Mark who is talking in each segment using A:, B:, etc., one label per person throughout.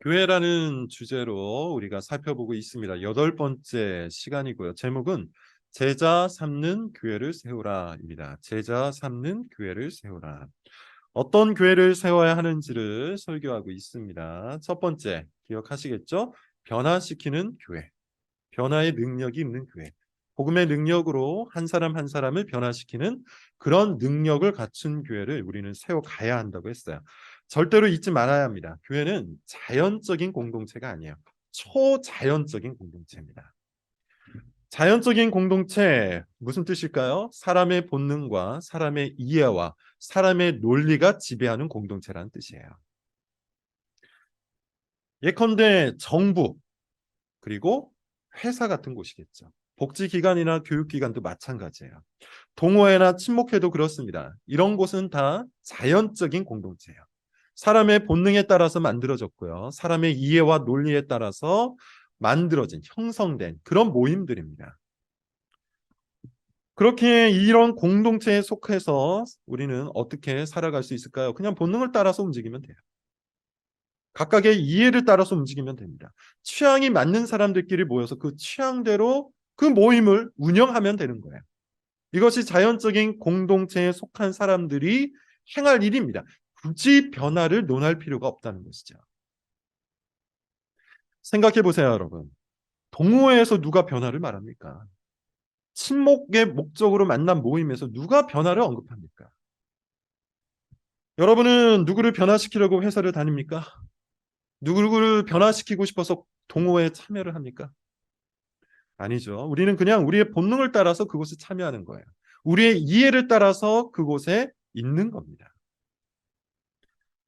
A: 교회라는 주제로 우리가 살펴보고 있습니다. 8번째 시간이고요. 제목은 제자 삼는 교회를 세우라입니다. 제자 삼는 교회를 세우라. 어떤 교회를 세워야 하는지를 설교하고 있습니다. 첫 번째, 기억하시겠죠? 변화시키는 교회. 변화의 능력이 있는 교회. 복음의 능력으로 한 사람 한 사람을 변화시키는 그런 능력을 갖춘 교회를 우리는 세워가야 한다고 했어요. 절대로 잊지 말아야 합니다. 교회는 자연적인 공동체가 아니에요. 초자연적인 공동체입니다. 자연적인 공동체 무슨 뜻일까요? 사람의 본능과 사람의 이해와 사람의 논리가 지배하는 공동체라는 뜻이에요. 예컨대 정부 그리고 회사 같은 곳이겠죠. 복지기관이나 교육기관도 마찬가지예요. 동호회나 친목회도 그렇습니다. 이런 곳은 다 자연적인 공동체예요. 사람의 본능에 따라서 만들어졌고요. 사람의 이해와 논리에 따라서 만들어진, 형성된 그런 모임들입니다. 그렇게 이런 공동체에 속해서 우리는 어떻게 살아갈 수 있을까요? 그냥 본능을 따라서 움직이면 돼요. 각각의 이해를 따라서 움직이면 됩니다. 취향이 맞는 사람들끼리 모여서 그 취향대로 그 모임을 운영하면 되는 거예요. 이것이 자연적인 공동체에 속한 사람들이 행할 일입니다. 굳이 변화를 논할 필요가 없다는 것이죠. 생각해 보세요, 여러분. 동호회에서 누가 변화를 말합니까? 친목의 목적으로 만난 모임에서 누가 변화를 언급합니까? 여러분은 누구를 변화시키려고 회사를 다닙니까? 누구를 변화시키고 싶어서 동호회에 참여를 합니까? 아니죠. 우리는 그냥 우리의 본능을 따라서 그곳에 참여하는 거예요. 우리의 이해를 따라서 그곳에 있는 겁니다.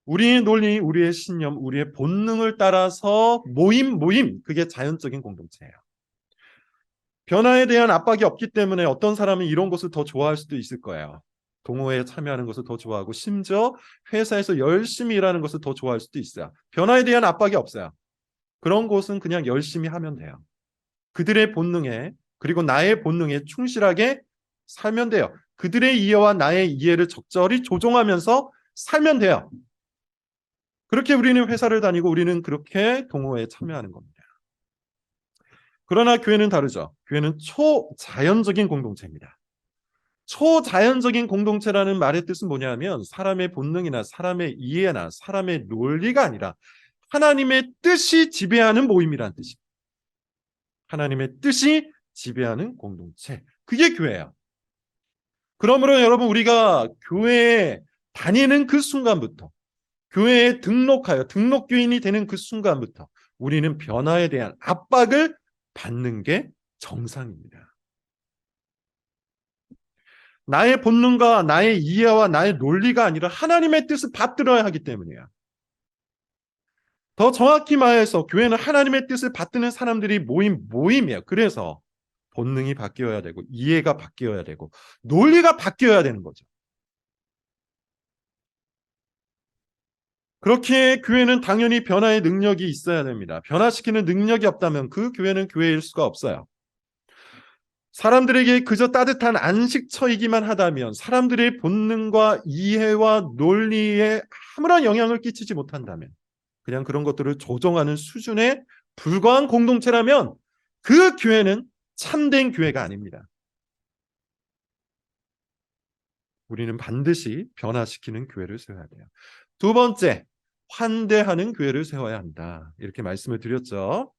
A: 우리의 논리, 우리의 신념, 우리의 본능을 따라서 모임, 그게 자연적인 공동체예요. 변화에 대한 압박이 없기 때문에 어떤 사람은 이런 것을 더 좋아할 수도 있을 거예요. 동호회에 참여하는 것을 더 좋아하고 심지어 회사에서 열심히 일하는 것을 더 좋아할 수도 있어요. 변화에 대한 압박이 없어요. 그런 곳은 그냥 열심히 하면 돼요. 그들의 본능에 그리고 나의 본능에 충실하게 살면 돼요. 그들의 이해와 나의 이해를 적절히 조정하면서 살면 돼요. 그렇게 우리는 회사를 다니고 우리는 그렇게 동호회에 참여하는 겁니다. 그러나 교회는 다르죠. 교회는 초자연적인 공동체입니다. 초자연적인 공동체라는 말의 뜻은 뭐냐면 사람의 본능이나 사람의 이해나 사람의 논리가 아니라 하나님의 뜻이 지배하는 모임이라는 뜻입니다. 하나님의 뜻이 지배하는 공동체. 그게 교회예요. 그러므로 여러분 우리가 교회에 다니는 그 순간부터 교회에 등록하여 등록교인이 되는 그 순간부터 우리는 변화에 대한 압박을 받는 게 정상입니다. 나의 본능과 나의 이해와 나의 논리가 아니라 하나님의 뜻을 받들어야 하기 때문이야. 더 정확히 말해서 교회는 하나님의 뜻을 받드는 사람들이 모임이에요. 그래서 본능이 바뀌어야 되고 이해가 바뀌어야 되고 논리가 바뀌어야 되는 거죠. 그렇게 교회는 당연히 변화의 능력이 있어야 됩니다. 변화시키는 능력이 없다면 그 교회는 교회일 수가 없어요. 사람들에게 그저 따뜻한 안식처이기만 하다면 사람들의 본능과 이해와 논리에 아무런 영향을 끼치지 못한다면 그냥 그런 것들을 조정하는 수준에 불과한 공동체라면 그 교회는 참된 교회가 아닙니다. 우리는 반드시 변화시키는 교회를 세워야 돼요. 두 번째, 환대하는 교회를 세워야 한다. 이렇게 말씀을 드렸죠.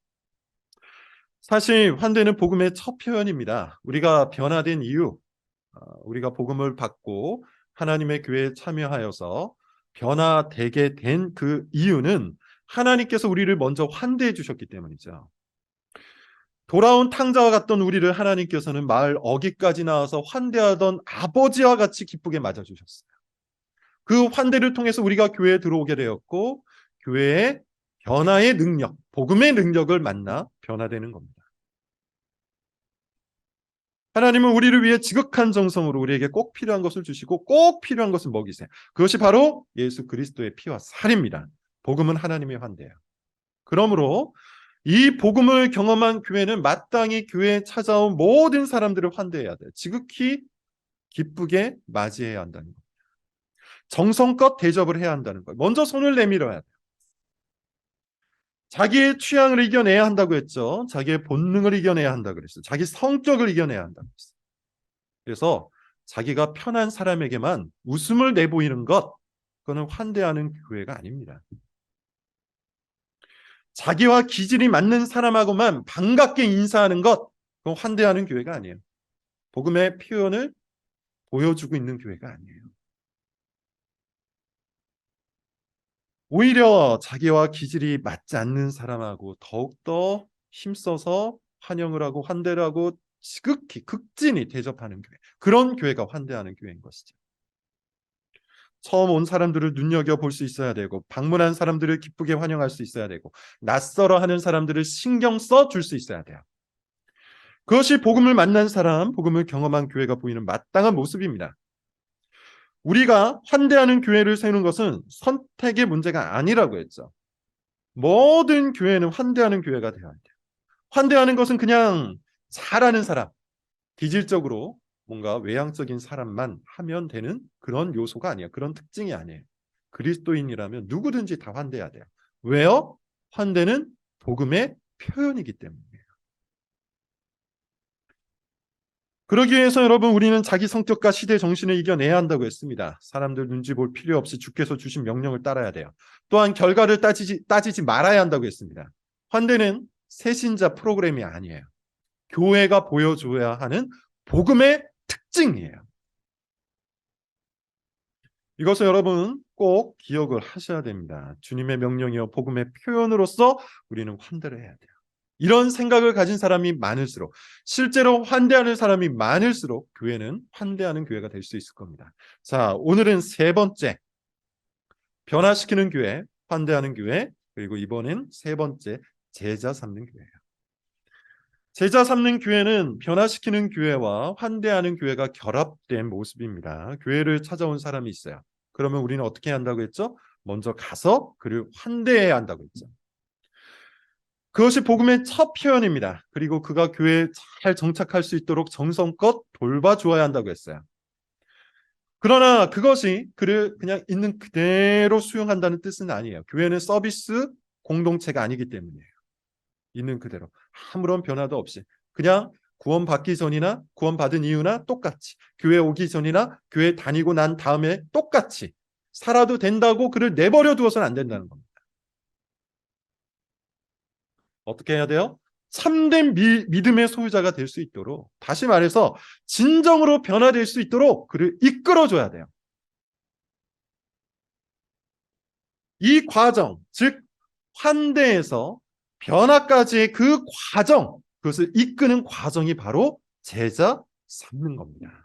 A: 사실 환대는 복음의 첫 표현입니다. 우리가 변화된 이유, 우리가 복음을 받고 하나님의 교회에 참여하여서 변화되게 된 그 이유는 하나님께서 우리를 먼저 환대해 주셨기 때문이죠. 돌아온 탕자와 같던 우리를 하나님께서는 마을 어귀까지 나와서 환대하던 아버지와 같이 기쁘게 맞아주셨어요. 그 환대를 통해서 우리가 교회에 들어오게 되었고 교회의 변화의 능력, 복음의 능력을 만나 변화되는 겁니다. 하나님은 우리를 위해 지극한 정성으로 우리에게 꼭 필요한 것을 주시고 꼭 필요한 것을 먹이세요. 그것이 바로 예수 그리스도의 피와 살입니다. 복음은 하나님의 환대예요. 그러므로 이 복음을 경험한 교회는 마땅히 교회에 찾아온 모든 사람들을 환대해야 돼요. 지극히 기쁘게 맞이해야 한다는 거예요. 정성껏 대접을 해야 한다는 거예요. 먼저 손을 내밀어야 돼요. 자기의 취향을 이겨내야 한다고 했죠. 자기의 본능을 이겨내야 한다고 그랬어요. 자기 성격을 이겨내야 한다고 했어요. 그래서 자기가 편한 사람에게만 웃음을 내보이는 것, 그거는 환대하는 교회가 아닙니다. 자기와 기질이 맞는 사람하고만 반갑게 인사하는 것, 그건 환대하는 교회가 아니에요. 복음의 표현을 보여주고 있는 교회가 아니에요. 오히려 자기와 기질이 맞지 않는 사람하고 더욱더 힘써서 환영을 하고 환대를 하고 지극히 극진히 대접하는 교회, 그런 교회가 환대하는 교회인 것이죠. 처음 온 사람들을 눈여겨볼 수 있어야 되고, 방문한 사람들을 기쁘게 환영할 수 있어야 되고, 낯설어 하는 사람들을 신경 써 줄 수 있어야 돼요. 그것이 복음을 만난 사람, 복음을 경험한 교회가 보이는 마땅한 모습입니다. 우리가 환대하는 교회를 세우는 것은 선택의 문제가 아니라고 했죠. 모든 교회는 환대하는 교회가 되어야 돼요. 환대하는 것은 그냥 잘하는 사람, 기질적으로 뭔가 외향적인 사람만 하면 되는 그런 요소가 아니에요. 그런 특징이 아니에요. 그리스도인이라면 누구든지 다 환대해야 돼요. 왜요? 환대는 복음의 표현이기 때문이에요. 그러기 위해서 여러분, 우리는 자기 성격과 시대 정신을 이겨내야 한다고 했습니다. 사람들 눈치 볼 필요 없이 주께서 주신 명령을 따라야 돼요. 또한 결과를 따지지 말아야 한다고 했습니다. 환대는 새신자 프로그램이 아니에요. 교회가 보여줘야 하는 복음의 특징이에요. 이것을 여러분 꼭 기억을 하셔야 됩니다. 주님의 명령이요 복음의 표현으로서 우리는 환대를 해야 돼요. 이런 생각을 가진 사람이 많을수록, 실제로 환대하는 사람이 많을수록 교회는 환대하는 교회가 될 수 있을 겁니다. 자, 오늘은 세 번째, 변화시키는 교회, 환대하는 교회, 그리고 이번엔 세 번째, 제자 삼는 교회예요. 제자 삼는 교회는 변화시키는 교회와 환대하는 교회가 결합된 모습입니다. 교회를 찾아온 사람이 있어요. 그러면 우리는 어떻게 한다고 했죠? 먼저 가서 그를 환대해야 한다고 했죠. 그것이 복음의 첫 표현입니다. 그리고 그가 교회에 잘 정착할 수 있도록 정성껏 돌봐주어야 한다고 했어요. 그러나 그것이 그를 그냥 있는 그대로 수용한다는 뜻은 아니에요. 교회는 서비스 공동체가 아니기 때문이에요. 있는 그대로 아무런 변화도 없이 그냥 구원받기 전이나 구원받은 이유나 똑같이, 교회 오기 전이나 교회 다니고 난 다음에 똑같이 살아도 된다고 그를 내버려 두어서는 안 된다는 겁니다. 어떻게 해야 돼요? 참된 믿음의 소유자가 될 수 있도록, 다시 말해서 진정으로 변화될 수 있도록 그를 이끌어줘야 돼요. 이 과정, 즉 환대에서 변화까지의 그 과정, 그것을 이끄는 과정이 바로 제자 삼는 겁니다.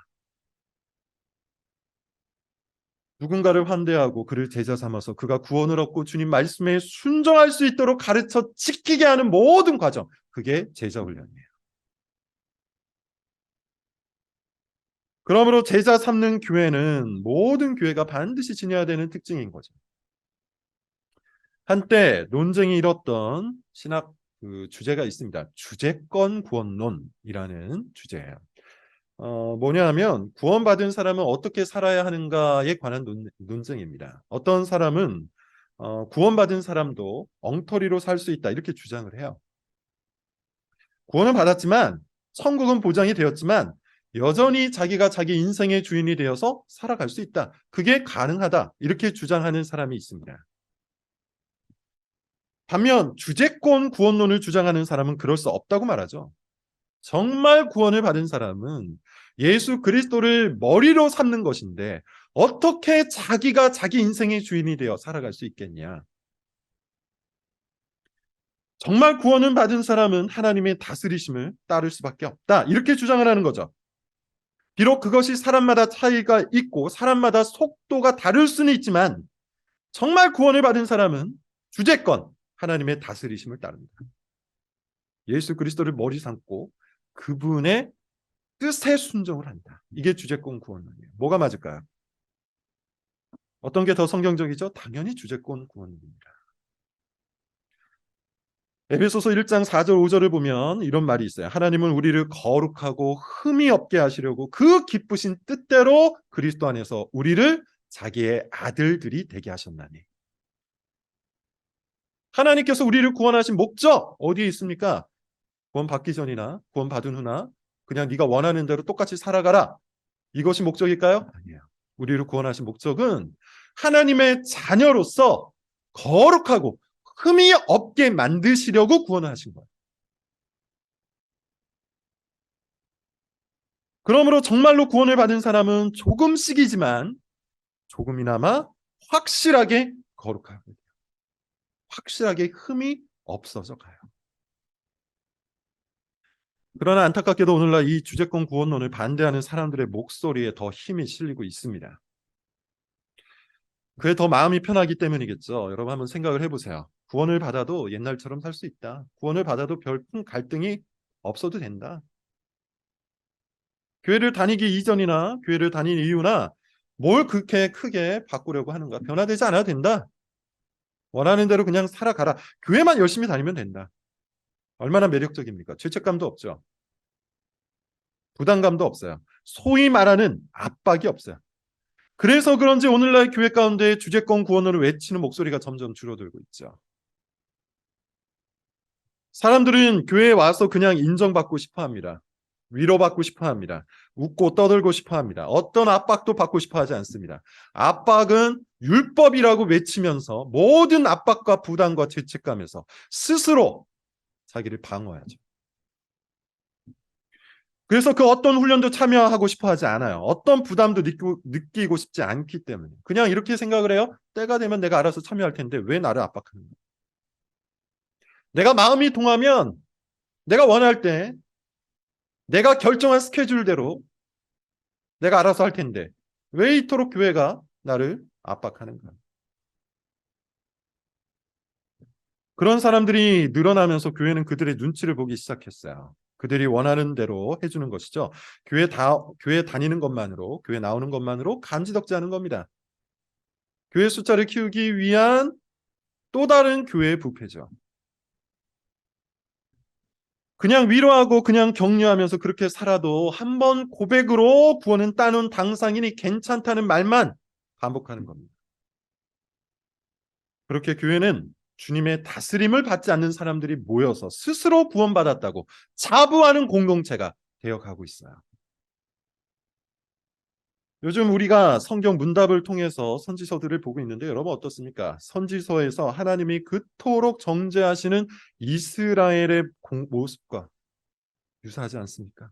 A: 누군가를 환대하고 그를 제자 삼아서 그가 구원을 얻고 주님 말씀에 순종할 수 있도록 가르쳐 지키게 하는 모든 과정, 그게 제자 훈련이에요. 그러므로 제자 삼는 교회는 모든 교회가 반드시 지녀야 되는 특징인 거죠. 한때 논쟁이 일었던 신학 주제가 있습니다. 주제권 구원론이라는 주제예요. 뭐냐면 구원받은 사람은 어떻게 살아야 하는가에 관한 논쟁입니다. 어떤 사람은 구원받은 사람도 엉터리로 살 수 있다 이렇게 주장을 해요. 구원을 받았지만, 천국은 보장이 되었지만 여전히 자기가 자기 인생의 주인이 되어서 살아갈 수 있다. 그게 가능하다. 이렇게 주장하는 사람이 있습니다. 반면 주제권 구원론을 주장하는 사람은 그럴 수 없다고 말하죠. 정말 구원을 받은 사람은 예수 그리스도를 머리로 삼는 것인데 어떻게 자기가 자기 인생의 주인이 되어 살아갈 수 있겠냐. 정말 구원을 받은 사람은 하나님의 다스리심을 따를 수밖에 없다. 이렇게 주장을 하는 거죠. 비록 그것이 사람마다 차이가 있고 사람마다 속도가 다를 수는 있지만, 정말 구원을 받은 사람은 주제권 하나님의 다스리심을 따릅니다. 예수 그리스도를 머리 삼고 그분의 뜻에 순종을 한다. 이게 주제권 구원론이에요. 뭐가 맞을까요? 어떤 게 더 성경적이죠? 당연히 주제권 구원론입니다. 에베소서 1장 4절 5절을 보면 이런 말이 있어요. 하나님은 우리를 거룩하고 흠이 없게 하시려고 그 기쁘신 뜻대로 그리스도 안에서 우리를 자기의 아들들이 되게 하셨나니. 하나님께서 우리를 구원하신 목적 어디에 있습니까? 구원 받기 전이나 구원 받은 후나 그냥 네가 원하는 대로 똑같이 살아가라. 이것이 목적일까요? 아니에요. 우리를 구원하신 목적은 하나님의 자녀로서 거룩하고 흠이 없게 만드시려고 구원을 하신 거예요. 그러므로 정말로 구원을 받은 사람은 조금씩이지만 조금이나마 확실하게 거룩하게 돼요. 확실하게 흠이 없어져 가요. 그러나 안타깝게도 오늘날 이 주제권 구원론을 반대하는 사람들의 목소리에 더 힘이 실리고 있습니다. 그게 더 마음이 편하기 때문이겠죠. 여러분 한번 생각을 해보세요. 구원을 받아도 옛날처럼 살 수 있다. 구원을 받아도 별 큰 갈등이 없어도 된다. 교회를 다니기 이전이나 교회를 다니는 이유나 뭘 그렇게 크게 바꾸려고 하는가. 변화되지 않아도 된다. 원하는 대로 그냥 살아가라. 교회만 열심히 다니면 된다. 얼마나 매력적입니까? 죄책감도 없죠. 부담감도 없어요. 소위 말하는 압박이 없어요. 그래서 그런지 오늘날 교회 가운데 주제권 구원을 외치는 목소리가 점점 줄어들고 있죠. 사람들은 교회에 와서 그냥 인정받고 싶어 합니다. 위로받고 싶어 합니다. 웃고 떠들고 싶어 합니다. 어떤 압박도 받고 싶어 하지 않습니다. 압박은 율법이라고 외치면서 모든 압박과 부담과 죄책감에서 스스로 자기를 방어하죠. 그래서 그 어떤 훈련도 참여하고 싶어 하지 않아요. 어떤 부담도 느끼고 싶지 않기 때문에. 그냥 이렇게 생각을 해요. 때가 되면 내가 알아서 참여할 텐데 왜 나를 압박하는 거야? 내가 마음이 동하면 내가 원할 때 내가 결정한 스케줄대로 내가 알아서 할 텐데 왜 이토록 교회가 나를 압박하는가? 그런 사람들이 늘어나면서 교회는 그들의 눈치를 보기 시작했어요. 그들이 원하는 대로 해주는 것이죠. 교회 다니는 것만으로, 교회 나오는 것만으로 감지덕지하는 겁니다. 교회 숫자를 키우기 위한 또 다른 교회의 부패죠. 그냥 위로하고 그냥 격려하면서 그렇게 살아도 한 번 고백으로 구원은 따놓은 당상인이 괜찮다는 말만 반복하는 겁니다. 그렇게 교회는 주님의 다스림을 받지 않는 사람들이 모여서 스스로 구원받았다고 자부하는 공동체가 되어가고 있어요. 요즘 우리가 성경 문답을 통해서 선지서들을 보고 있는데 여러분 어떻습니까? 선지서에서 하나님이 그토록 정죄하시는 이스라엘의 모습과 유사하지 않습니까?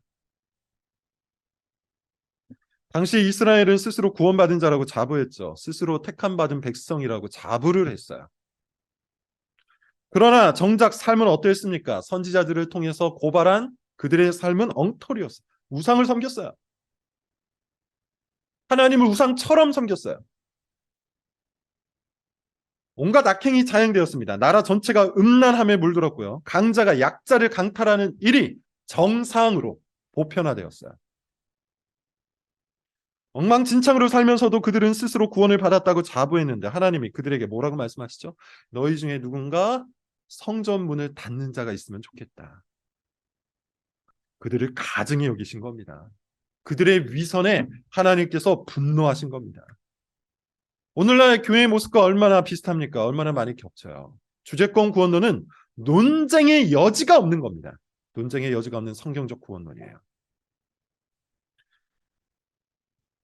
A: 당시 이스라엘은 스스로 구원받은 자라고 자부했죠. 스스로 택함받은 백성이라고 자부를 했어요. 그러나 정작 삶은 어땠습니까? 선지자들을 통해서 고발한 그들의 삶은 엉터리였어요. 우상을 섬겼어요. 하나님을 우상처럼 섬겼어요. 온갖 악행이 자행되었습니다. 나라 전체가 음란함에 물들었고요. 강자가 약자를 강탈하는 일이 정상으로 보편화되었어요. 엉망진창으로 살면서도 그들은 스스로 구원을 받았다고 자부했는데 하나님이 그들에게 뭐라고 말씀하시죠? 너희 중에 누군가 성전 문을 닫는 자가 있으면 좋겠다. 그들을 가증히 여기신 겁니다. 그들의 위선에 하나님께서 분노하신 겁니다. 오늘날 교회의 모습과 얼마나 비슷합니까? 얼마나 많이 겹쳐요. 주제권 구원론은 논쟁의 여지가 없는 겁니다. 논쟁의 여지가 없는 성경적 구원론이에요.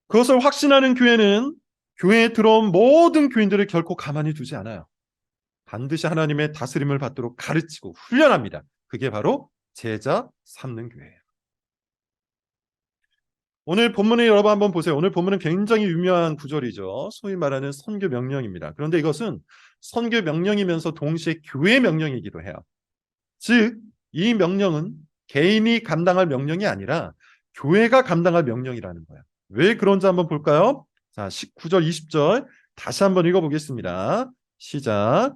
A: 그것을 확신하는 교회는 교회에 들어온 모든 교인들을 결코 가만히 두지 않아요. 반드시 하나님의 다스림을 받도록 가르치고 훈련합니다. 그게 바로 제자 삼는 교회예요. 오늘 본문에 여러분 한번 보세요. 오늘 본문은 굉장히 유명한 구절이죠. 소위 말하는 선교 명령입니다. 그런데 이것은 선교 명령이면서 동시에 교회 명령이기도 해요. 즉, 이 명령은 개인이 감당할 명령이 아니라 교회가 감당할 명령이라는 거예요. 왜 그런지 한번 볼까요? 자, 19절, 20절 다시 한번 읽어보겠습니다. 시작.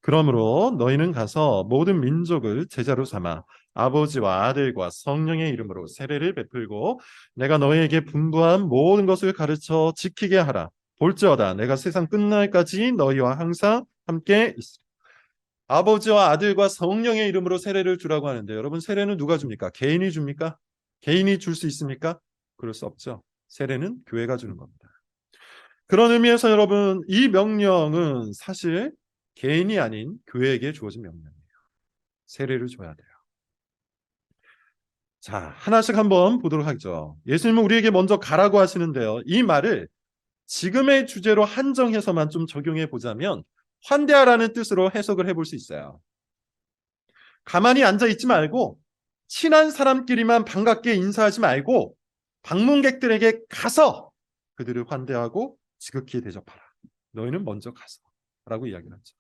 A: 그러므로 너희는 가서 모든 민족을 제자로 삼아 아버지와 아들과 성령의 이름으로 세례를 베풀고 내가 너희에게 분부한 모든 것을 가르쳐 지키게 하라. 볼지어다 내가 세상 끝날까지 너희와 항상 함께 있으리라. 아버지와 아들과 성령의 이름으로 세례를 주라고 하는데 여러분 세례는 누가 줍니까? 개인이 줍니까? 개인이 줄 수 있습니까? 그럴 수 없죠. 세례는 교회가 주는 겁니다. 그런 의미에서 여러분 이 명령은 사실 개인이 아닌 교회에게 주어진 명령이에요. 세례를 줘야 돼요. 자, 하나씩 한번 보도록 하죠. 예수님은 우리에게 먼저 가라고 하시는데요. 이 말을 지금의 주제로 한정해서만 좀 적용해 보자면 환대하라는 뜻으로 해석을 해볼 수 있어요. 가만히 앉아 있지 말고 친한 사람끼리만 반갑게 인사하지 말고 방문객들에게 가서 그들을 환대하고 지극히 대접하라. 너희는 먼저 가서 라고 이야기를 하죠.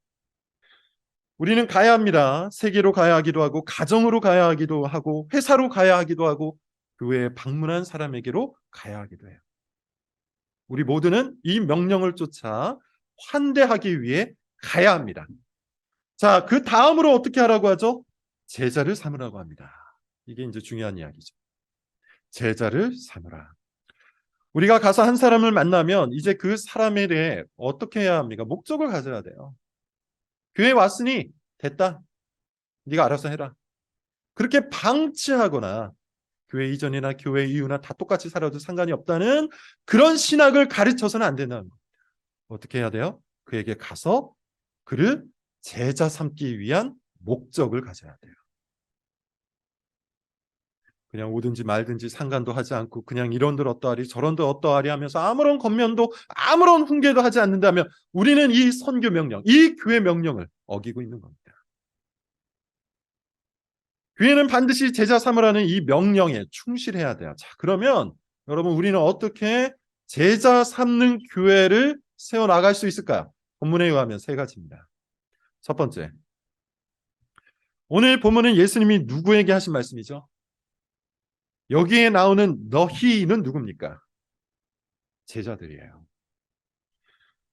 A: 우리는 가야 합니다. 세계로 가야 하기도 하고 가정으로 가야 하기도 하고 회사로 가야 하기도 하고 교회에 방문한 사람에게로 가야 하기도 해요. 우리 모두는 이 명령을 쫓아 환대하기 위해 가야 합니다. 자, 그 다음으로 어떻게 하라고 하죠? 제자를 삼으라고 합니다. 이게 이제 중요한 이야기죠. 제자를 삼으라. 우리가 가서 한 사람을 만나면 이제 그 사람에 대해 어떻게 해야 합니까? 목적을 가져야 돼요. 교회에 왔으니 됐다. 네가 알아서 해라. 그렇게 방치하거나 교회 이전이나 교회 이후나 다 똑같이 살아도 상관이 없다는 그런 신학을 가르쳐서는 안 된다는 겁니다. 어떻게 해야 돼요? 그에게 가서 그를 제자 삼기 위한 목적을 가져야 돼요. 그냥 오든지 말든지 상관도 하지 않고 그냥 이런들 어떠하리 저런들 어떠하리 하면서 아무런 겉면도 아무런 훈계도 하지 않는다면 우리는 이 선교 명령, 이 교회 명령을 어기고 있는 겁니다. 교회는 반드시 제자 삼으라는 이 명령에 충실해야 돼요. 자, 그러면 여러분 우리는 어떻게 제자 삼는 교회를 세워나갈 수 있을까요? 본문에 의하면 세 가지입니다. 첫 번째, 오늘 본문은 예수님이 누구에게 하신 말씀이죠? 여기에 나오는 너희는 누굽니까? 제자들이에요.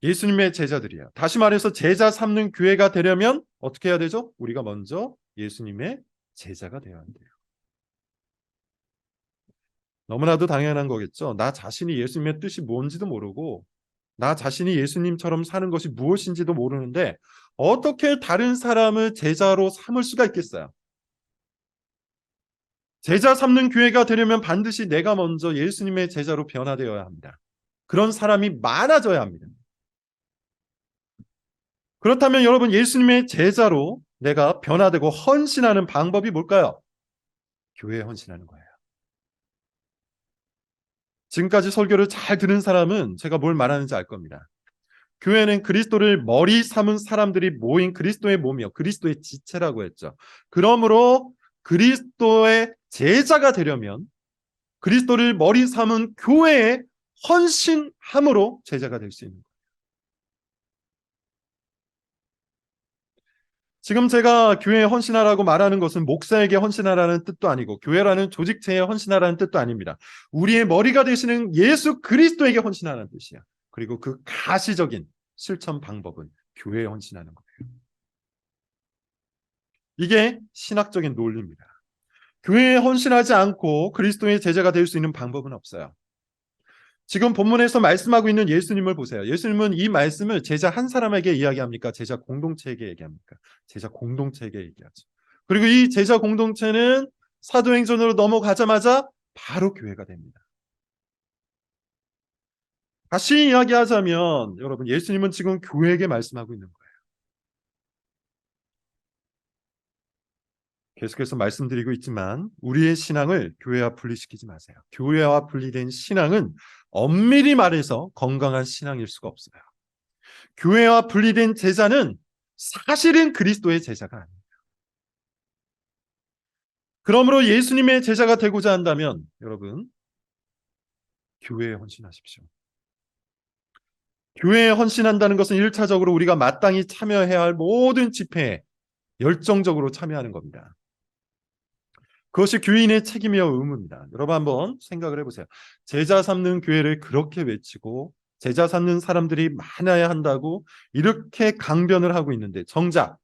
A: 예수님의 제자들이에요. 다시 말해서 제자 삼는 교회가 되려면 어떻게 해야 되죠? 우리가 먼저 예수님의 제자가 되어야 돼요. 너무나도 당연한 거겠죠. 나 자신이 예수님의 뜻이 뭔지도 모르고 나 자신이 예수님처럼 사는 것이 무엇인지도 모르는데 어떻게 다른 사람을 제자로 삼을 수가 있겠어요? 제자 삼는 교회가 되려면 반드시 내가 먼저 예수님의 제자로 변화되어야 합니다. 그런 사람이 많아져야 합니다. 그렇다면 여러분 예수님의 제자로 내가 변화되고 헌신하는 방법이 뭘까요? 교회에 헌신하는 거예요. 지금까지 설교를 잘 들은 사람은 제가 뭘 말하는지 알 겁니다. 교회는 그리스도를 머리 삼은 사람들이 모인 그리스도의 몸이요. 그리스도의 지체라고 했죠. 그러므로 그리스도의 제자가 되려면 그리스도를 머리 삼은 교회에 헌신함으로 제자가 될 수 있는 거예요. 지금 제가 교회에 헌신하라고 말하는 것은 목사에게 헌신하라는 뜻도 아니고 교회라는 조직체에 헌신하라는 뜻도 아닙니다. 우리의 머리가 되시는 예수 그리스도에게 헌신하라는 뜻이야. 그리고 그 가시적인 실천 방법은 교회에 헌신하는 거예요. 이게 신학적인 논리입니다. 교회에 헌신하지 않고 그리스도의 제자가 될 수 있는 방법은 없어요. 지금 본문에서 말씀하고 있는 예수님을 보세요. 예수님은 이 말씀을 제자 한 사람에게 이야기합니까? 제자 공동체에게 얘기합니까? 제자 공동체에게 얘기하죠. 그리고 이 제자 공동체는 사도행전으로 넘어가자마자 바로 교회가 됩니다. 다시 이야기하자면 여러분 예수님은 지금 교회에게 말씀하고 있는 거예요. 계속해서 말씀드리고 있지만 우리의 신앙을 교회와 분리시키지 마세요. 교회와 분리된 신앙은 엄밀히 말해서 건강한 신앙일 수가 없어요. 교회와 분리된 제자는 사실은 그리스도의 제자가 아닙니다. 그러므로 예수님의 제자가 되고자 한다면 여러분 교회에 헌신하십시오. 교회에 헌신한다는 것은 1차적으로 우리가 마땅히 참여해야 할 모든 집회에 열정적으로 참여하는 겁니다. 그것이 교인의 책임이요 의무입니다. 여러분 한번 생각을 해보세요. 제자 삼는 교회를 그렇게 외치고 제자 삼는 사람들이 많아야 한다고 이렇게 강변을 하고 있는데 정작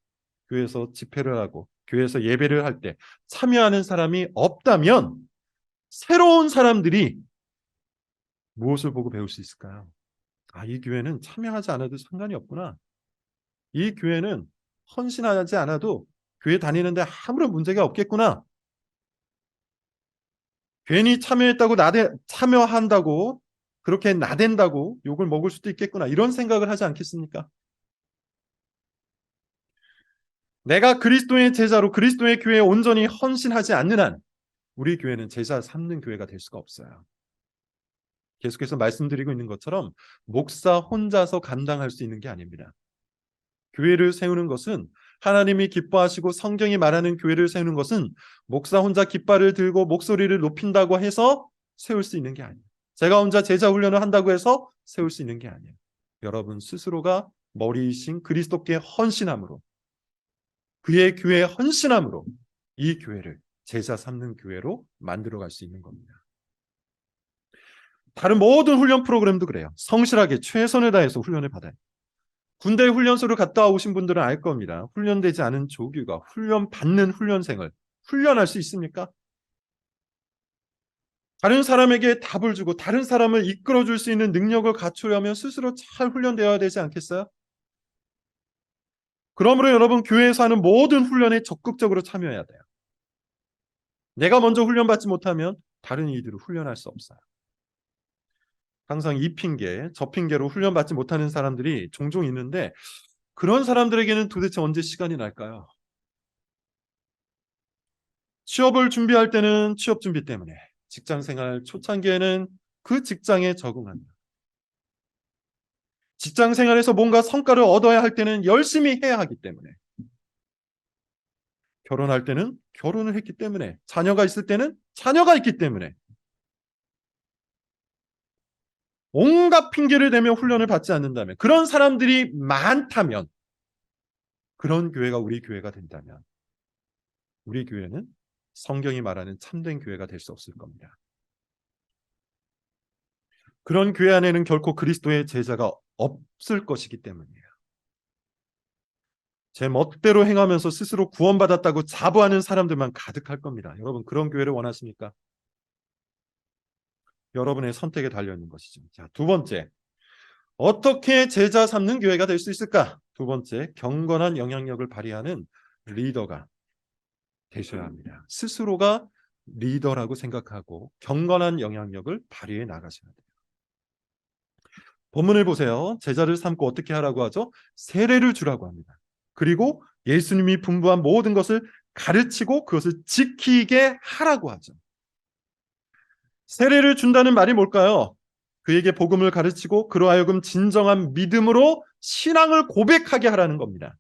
A: 교회에서 집회를 하고 교회에서 예배를 할 때 참여하는 사람이 없다면 새로운 사람들이 무엇을 보고 배울 수 있을까요? 아, 이 교회는 참여하지 않아도 상관이 없구나. 이 교회는 헌신하지 않아도 교회 다니는데 아무런 문제가 없겠구나. 괜히 참여한다고 그렇게 나댄다고 욕을 먹을 수도 있겠구나. 이런 생각을 하지 않겠습니까? 내가 그리스도의 제자로 그리스도의 교회에 온전히 헌신하지 않는 한 우리 교회는 제자 삼는 교회가 될 수가 없어요. 계속해서 말씀드리고 있는 것처럼 목사 혼자서 감당할 수 있는 게 아닙니다. 교회를 세우는 것은, 하나님이 기뻐하시고 성경이 말하는 교회를 세우는 것은 목사 혼자 깃발을 들고 목소리를 높인다고 해서 세울 수 있는 게 아니에요. 제가 혼자 제자 훈련을 한다고 해서 세울 수 있는 게 아니에요. 여러분 스스로가 머리이신 그리스도께 헌신함으로, 그의 교회에 헌신함으로 이 교회를 제자 삼는 교회로 만들어갈 수 있는 겁니다. 다른 모든 훈련 프로그램도 그래요. 성실하게 최선을 다해서 훈련을 받아요. 군대 훈련소를 갔다 오신 분들은 알 겁니다. 훈련되지 않은 조교가 훈련 받는 훈련생을 훈련할 수 있습니까? 다른 사람에게 답을 주고 다른 사람을 이끌어줄 수 있는 능력을 갖추려면 스스로 잘 훈련되어야 되지 않겠어요? 그러므로 여러분 교회에서 하는 모든 훈련에 적극적으로 참여해야 돼요. 내가 먼저 훈련받지 못하면 다른 이들을 훈련할 수 없어요. 항상 이 핑계, 저 핑계로 훈련받지 못하는 사람들이 종종 있는데, 그런 사람들에게는 도대체 언제 시간이 날까요? 취업을 준비할 때는 취업 준비 때문에, 직장생활 초창기에는 그 직장에 적응한다. 직장생활에서 뭔가 성과를 얻어야 할 때는 열심히 해야 하기 때문에, 결혼할 때는 결혼을 했기 때문에, 자녀가 있을 때는 자녀가 있기 때문에, 온갖 핑계를 대며 훈련을 받지 않는다면, 그런 사람들이 많다면, 그런 교회가 우리 교회가 된다면 우리 교회는 성경이 말하는 참된 교회가 될 수 없을 겁니다. 그런 교회 안에는 결코 그리스도의 제자가 없을 것이기 때문이에요. 제 멋대로 행하면서 스스로 구원받았다고 자부하는 사람들만 가득할 겁니다. 여러분 그런 교회를 원하십니까? 여러분의 선택에 달려있는 것이죠. 자, 두 번째, 어떻게 제자 삼는 교회가 될 수 있을까? 두 번째, 경건한 영향력을 발휘하는 리더가 되셔야 합니다. 스스로가 리더라고 생각하고 경건한 영향력을 발휘해 나가셔야 돼요. 본문을 보세요. 제자를 삼고 어떻게 하라고 하죠? 세례를 주라고 합니다. 그리고 예수님이 분부한 모든 것을 가르치고 그것을 지키게 하라고 하죠. 세례를 준다는 말이 뭘까요? 그에게 복음을 가르치고 그로 하여금 진정한 믿음으로 신앙을 고백하게 하라는 겁니다.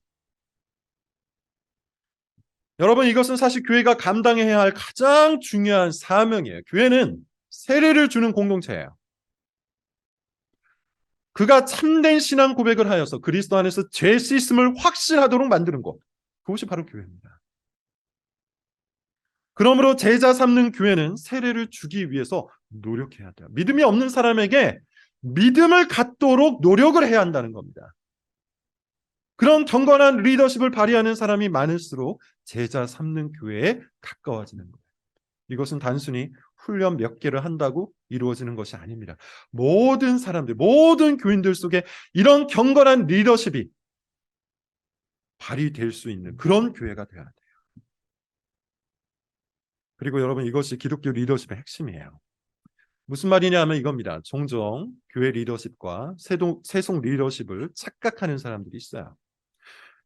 A: 여러분 이것은 사실 교회가 감당해야 할 가장 중요한 사명이에요. 교회는 세례를 주는 공동체예요. 그가 참된 신앙 고백을 하여서 그리스도 안에서 죄 씻음을 확신하도록 만드는 것, 그것이 바로 교회입니다. 그러므로 제자 삼는 교회는 세례를 주기 위해서 노력해야 돼요. 믿음이 없는 사람에게 믿음을 갖도록 노력을 해야 한다는 겁니다. 그런 경건한 리더십을 발휘하는 사람이 많을수록 제자 삼는 교회에 가까워지는 거예요. 이것은 단순히 훈련 몇 개를 한다고 이루어지는 것이 아닙니다. 모든 사람들, 모든 교인들 속에 이런 경건한 리더십이 발휘될 수 있는 그런 교회가 되어야 돼요. 그리고 여러분 이것이 기독교 리더십의 핵심이에요. 무슨 말이냐 하면 이겁니다. 종종 교회 리더십과 세속 리더십을 착각하는 사람들이 있어요.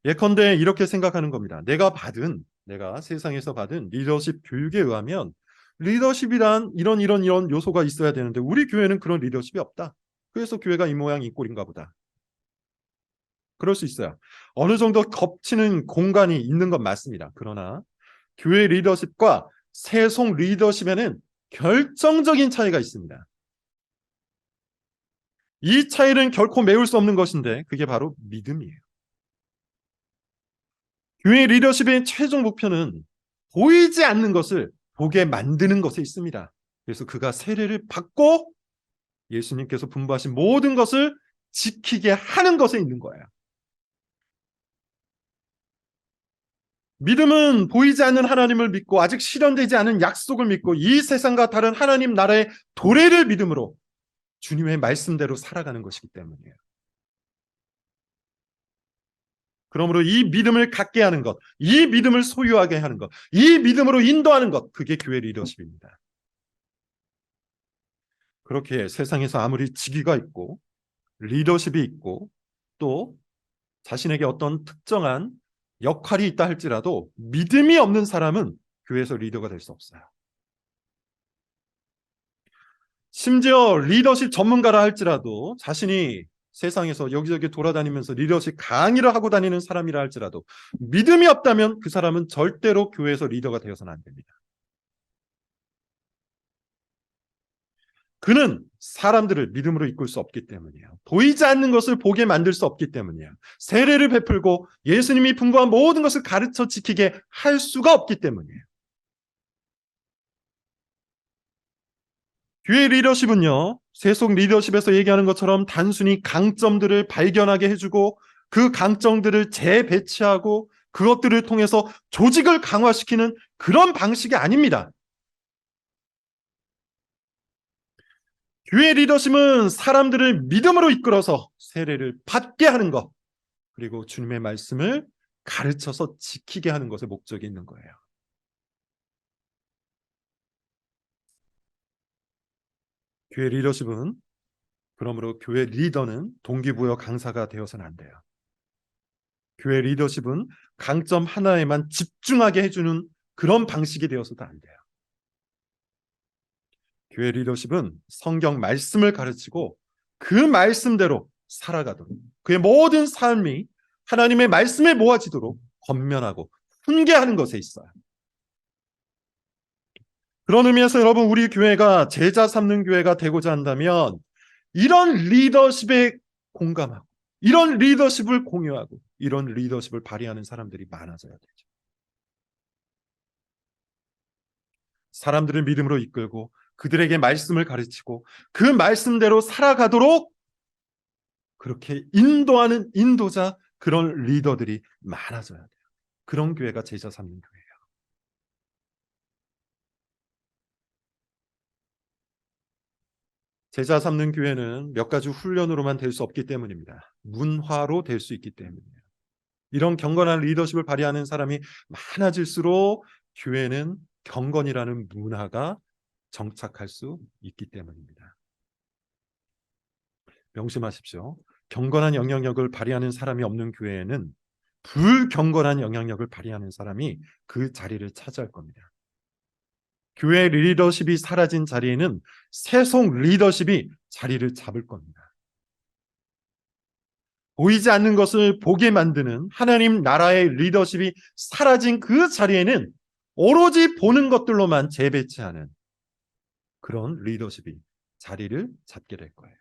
A: 예컨대 이렇게 생각하는 겁니다. 내가 세상에서 받은 리더십 교육에 의하면 리더십이란 이런 요소가 있어야 되는데 우리 교회는 그런 리더십이 없다. 그래서 교회가 이 모양 이 꼴인가 보다. 그럴 수 있어요. 어느 정도 겹치는 공간이 있는 건 맞습니다. 그러나 교회 리더십과 세속 리더십에는 결정적인 차이가 있습니다. 이 차이는 결코 메울 수 없는 것인데 그게 바로 믿음이에요. 교회 리더십의 최종 목표는 보이지 않는 것을 보게 만드는 것에 있습니다. 그래서 그가 세례를 받고 예수님께서 분부하신 모든 것을 지키게 하는 것에 있는 거예요. 믿음은 보이지 않는 하나님을 믿고 아직 실현되지 않은 약속을 믿고 이 세상과 다른 하나님 나라의 도래를 믿음으로 주님의 말씀대로 살아가는 것이기 때문이에요. 그러므로 이 믿음을 갖게 하는 것, 이 믿음을 소유하게 하는 것, 이 믿음으로 인도하는 것, 그게 교회 리더십입니다. 그렇게 세상에서 아무리 직위가 있고 리더십이 있고 또 자신에게 어떤 특정한 역할이 있다 할지라도 믿음이 없는 사람은 교회에서 리더가 될 수 없어요. 심지어 리더십 전문가라 할지라도 자신이 세상에서 여기저기 돌아다니면서 리더십 강의를 하고 다니는 사람이라 할지라도 믿음이 없다면 그 사람은 절대로 교회에서 리더가 되어서는 안 됩니다. 그는 사람들을 믿음으로 이끌 수 없기 때문이에요. 보이지 않는 것을 보게 만들 수 없기 때문이에요. 세례를 베풀고 예수님이 분부한 모든 것을 가르쳐 지키게 할 수가 없기 때문이에요. 교회 리더십은요, 세속 리더십에서 얘기하는 것처럼 단순히 강점들을 발견하게 해주고 그 강점들을 재배치하고 그것들을 통해서 조직을 강화시키는 그런 방식이 아닙니다. 교회 리더십은 사람들을 믿음으로 이끌어서 세례를 받게 하는 것, 그리고 주님의 말씀을 가르쳐서 지키게 하는 것에 목적이 있는 거예요. 교회 리더십은, 그러므로 교회 리더는 동기부여 강사가 되어서는 안 돼요. 교회 리더십은 강점 하나에만 집중하게 해주는 그런 방식이 되어서도 안 돼요. 교회 리더십은 성경 말씀을 가르치고 그 말씀대로 살아가도록, 그의 모든 삶이 하나님의 말씀에 모아지도록 권면하고 훈계하는 것에 있어요. 그런 의미에서 여러분, 우리 교회가 제자 삼는 교회가 되고자 한다면 이런 리더십에 공감하고 이런 리더십을 공유하고 이런 리더십을 발휘하는 사람들이 많아져야 되죠. 사람들을 믿음으로 이끌고 그들에게 말씀을 가르치고 그 말씀대로 살아가도록 그렇게 인도하는 인도자, 그런 리더들이 많아져야 돼요. 그런 교회가 제자 삼는 교회예요. 제자 삼는 교회는 몇 가지 훈련으로만 될 수 없기 때문입니다. 문화로 될 수 있기 때문이에요. 이런 경건한 리더십을 발휘하는 사람이 많아질수록 교회는 경건이라는 문화가 정착할 수 있기 때문입니다. 명심하십시오. 경건한 영향력을 발휘하는 사람이 없는 교회에는 불경건한 영향력을 발휘하는 사람이 그 자리를 차지할 겁니다. 교회 리더십이 사라진 자리에는 세속 리더십이 자리를 잡을 겁니다. 보이지 않는 것을 보게 만드는 하나님 나라의 리더십이 사라진 그 자리에는 오로지 보는 것들로만 재배치하는 그런 리더십이 자리를 잡게 될 거예요.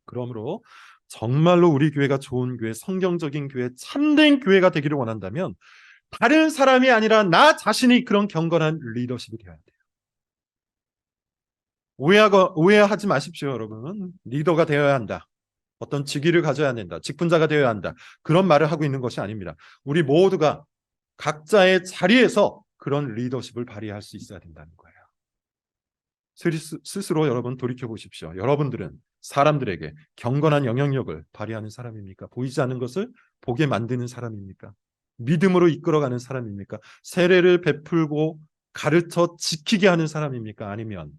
A: 그러므로 정말로 우리 교회가 좋은 교회, 성경적인 교회, 참된 교회가 되기를 원한다면 다른 사람이 아니라 나 자신이 그런 경건한 리더십이 되어야 돼요. 오해하지 마십시오, 여러분. 리더가 되어야 한다. 어떤 직위를 가져야 된다. 직분자가 되어야 한다. 그런 말을 하고 있는 것이 아닙니다. 우리 모두가 각자의 자리에서 그런 리더십을 발휘할 수 있어야 된다는 거예요. 스스로 여러분 돌이켜 보십시오. 여러분들은 사람들에게 경건한 영향력을 발휘하는 사람입니까? 보이지 않는 것을 보게 만드는 사람입니까? 믿음으로 이끌어가는 사람입니까? 세례를 베풀고 가르쳐 지키게 하는 사람입니까? 아니면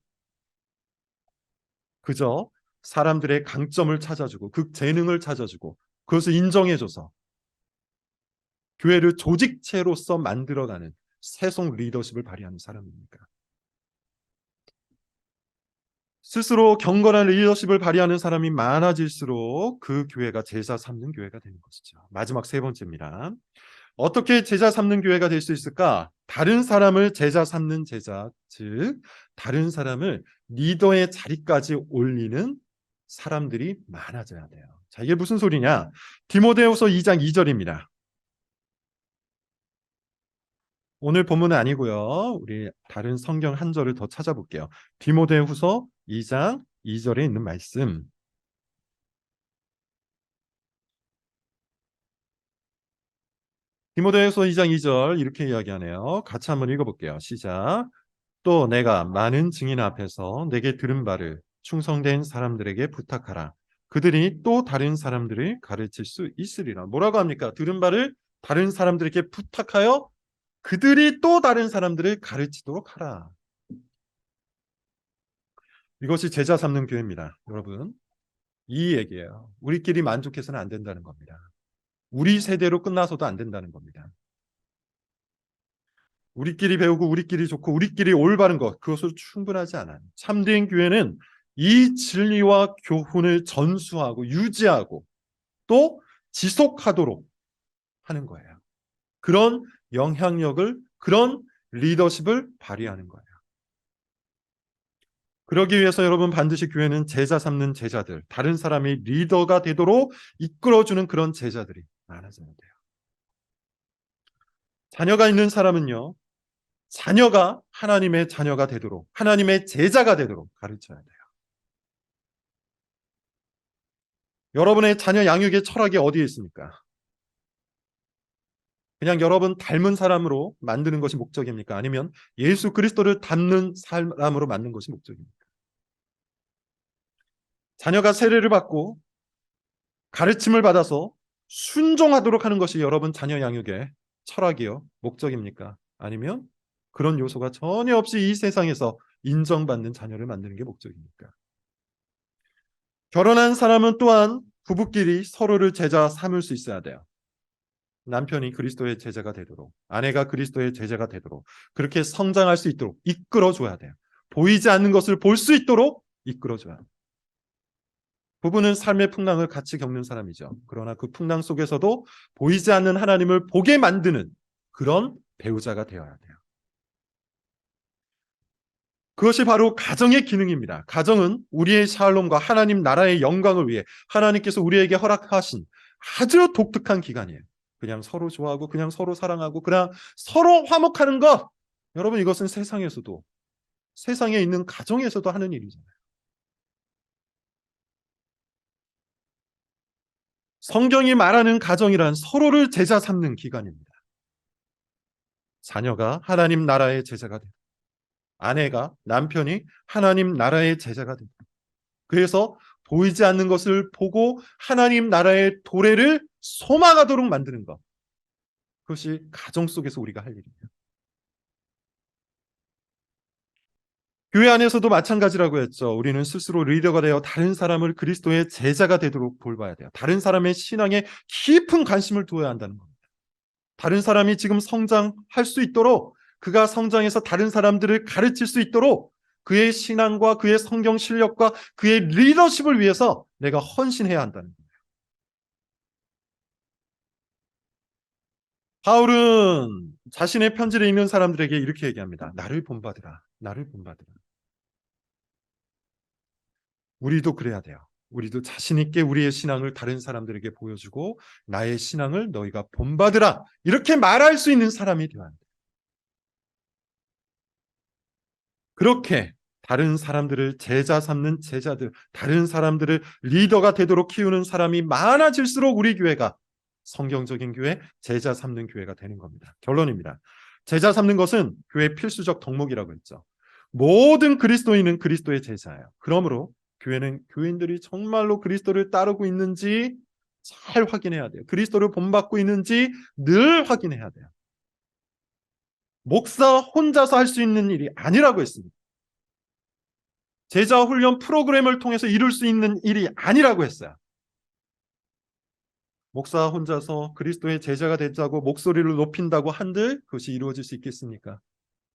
A: 그저 사람들의 강점을 찾아주고 그 재능을 찾아주고 그것을 인정해줘서 교회를 조직체로서 만들어가는 세속 리더십을 발휘하는 사람입니까? 스스로 경건한 리더십을 발휘하는 사람이 많아질수록 그 교회가 제자 삼는 교회가 되는 것이죠. 마지막 세 번째입니다. 어떻게 제자 삼는 교회가 될 수 있을까? 다른 사람을 제자 삼는 제자, 즉 다른 사람을 리더의 자리까지 올리는 사람들이 많아져야 돼요. 자, 이게 무슨 소리냐? 디모데후서 2장 2절입니다. 오늘 본문은 아니고요. 우리 다른 성경 한 절을 더 찾아볼게요. 디모데후서 2장 2절에 있는 말씀. 디모데후서 2장 2절 이렇게 이야기하네요. 같이 한번 읽어볼게요. 시작. 또 내가 많은 증인 앞에서 내게 들은 바를 충성된 사람들에게 부탁하라. 그들이 또 다른 사람들을 가르칠 수 있으리라. 뭐라고 합니까? 들은 바를 다른 사람들에게 부탁하여 그들이 또 다른 사람들을 가르치도록 하라. 이것이 제자 삼는 교회입니다. 여러분, 이 얘기예요. 우리끼리 만족해서는 안 된다는 겁니다. 우리 세대로 끝나서도 안 된다는 겁니다. 우리끼리 배우고 우리끼리 좋고 우리끼리 올바른 것, 그것으로 충분하지 않아요. 참된 교회는 이 진리와 교훈을 전수하고 유지하고 또 지속하도록 하는 거예요. 그런 영향력을, 그런 리더십을 발휘하는 거예요. 그러기 위해서 여러분 반드시 교회는 제자 삼는 제자들, 다른 사람이 리더가 되도록 이끌어주는 그런 제자들이 많아져야 돼요. 자녀가 있는 사람은요, 자녀가 하나님의 자녀가 되도록, 하나님의 제자가 되도록 가르쳐야 돼요. 여러분의 자녀 양육의 철학이 어디에 있습니까? 그냥 여러분 닮은 사람으로 만드는 것이 목적입니까? 아니면 예수 그리스도를 닮는 사람으로 만드는 것이 목적입니까? 자녀가 세례를 받고 가르침을 받아서 순종하도록 하는 것이 여러분 자녀 양육의 철학이요, 목적입니까? 아니면 그런 요소가 전혀 없이 이 세상에서 인정받는 자녀를 만드는 게 목적입니까? 결혼한 사람은 또한 부부끼리 서로를 제자 삼을 수 있어야 돼요. 남편이 그리스도의 제자가 되도록, 아내가 그리스도의 제자가 되도록, 그렇게 성장할 수 있도록 이끌어줘야 돼요. 보이지 않는 것을 볼 수 있도록 이끌어줘야 돼요. 부부는 삶의 풍랑을 같이 겪는 사람이죠. 그러나 그 풍랑 속에서도 보이지 않는 하나님을 보게 만드는 그런 배우자가 되어야 돼요. 그것이 바로 가정의 기능입니다. 가정은 우리의 샬롬과 하나님 나라의 영광을 위해 하나님께서 우리에게 허락하신 아주 독특한 기관이에요. 그냥 서로 좋아하고 그냥 서로 사랑하고 그냥 서로 화목하는 것, 여러분 이것은 세상에서도, 세상에 있는 가정에서도 하는 일이잖아요. 성경이 말하는 가정이란 서로를 제자 삼는 기관입니다. 자녀가 하나님 나라의 제자가 됩니다. 아내가, 남편이 하나님 나라의 제자가 됩니다. 그래서 보이지 않는 것을 보고 하나님 나라의 도래를 소망하도록 만드는 것, 그것이 가정 속에서 우리가 할 일입니다. 교회 안에서도 마찬가지라고 했죠. 우리는 스스로 리더가 되어 다른 사람을 그리스도의 제자가 되도록 돌봐야 돼요. 다른 사람의 신앙에 깊은 관심을 두어야 한다는 겁니다. 다른 사람이 지금 성장할 수 있도록, 그가 성장해서 다른 사람들을 가르칠 수 있도록 그의 신앙과 그의 성경 실력과 그의 리더십을 위해서 내가 헌신해야 한다는 거예요. 바울은 자신의 편지를 읽는 사람들에게 이렇게 얘기합니다. 나를 본받으라. 나를 본받으라. 우리도 그래야 돼요. 우리도 자신 있게 우리의 신앙을 다른 사람들에게 보여주고 나의 신앙을 너희가 본받으라, 이렇게 말할 수 있는 사람이 되어야 합니다. 그렇게 다른 사람들을 제자 삼는 제자들, 다른 사람들을 리더가 되도록 키우는 사람이 많아질수록 우리 교회가 성경적인 교회, 제자 삼는 교회가 되는 겁니다. 결론입니다. 제자 삼는 것은 교회의 필수적 덕목이라고 했죠. 모든 그리스도인은 그리스도의 제자예요. 그러므로 교회는 교인들이 정말로 그리스도를 따르고 있는지 잘 확인해야 돼요. 그리스도를 본받고 있는지 늘 확인해야 돼요. 목사 혼자서 할 수 있는 일이 아니라고 했습니다. 제자 훈련 프로그램을 통해서 이룰 수 있는 일이 아니라고 했어요. 목사 혼자서 그리스도의 제자가 되자고 목소리를 높인다고 한들 그것이 이루어질 수 있겠습니까?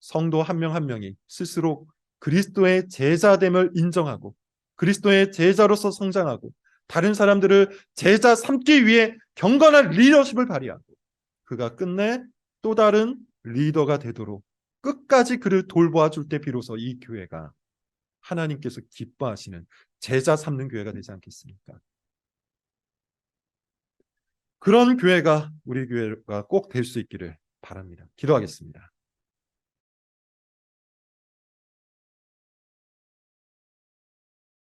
A: 성도 한 명 한 명이 스스로 그리스도의 제자됨을 인정하고 그리스도의 제자로서 성장하고 다른 사람들을 제자 삼기 위해 경건한 리더십을 발휘하고 그가 끝내 또 다른 리더가 되도록 끝까지 그를 돌보아 줄 때 비로소 이 교회가 하나님께서 기뻐하시는 제자 삼는 교회가 되지 않겠습니까? 그런 교회가 우리 교회가 꼭 될 수 있기를 바랍니다. 기도하겠습니다.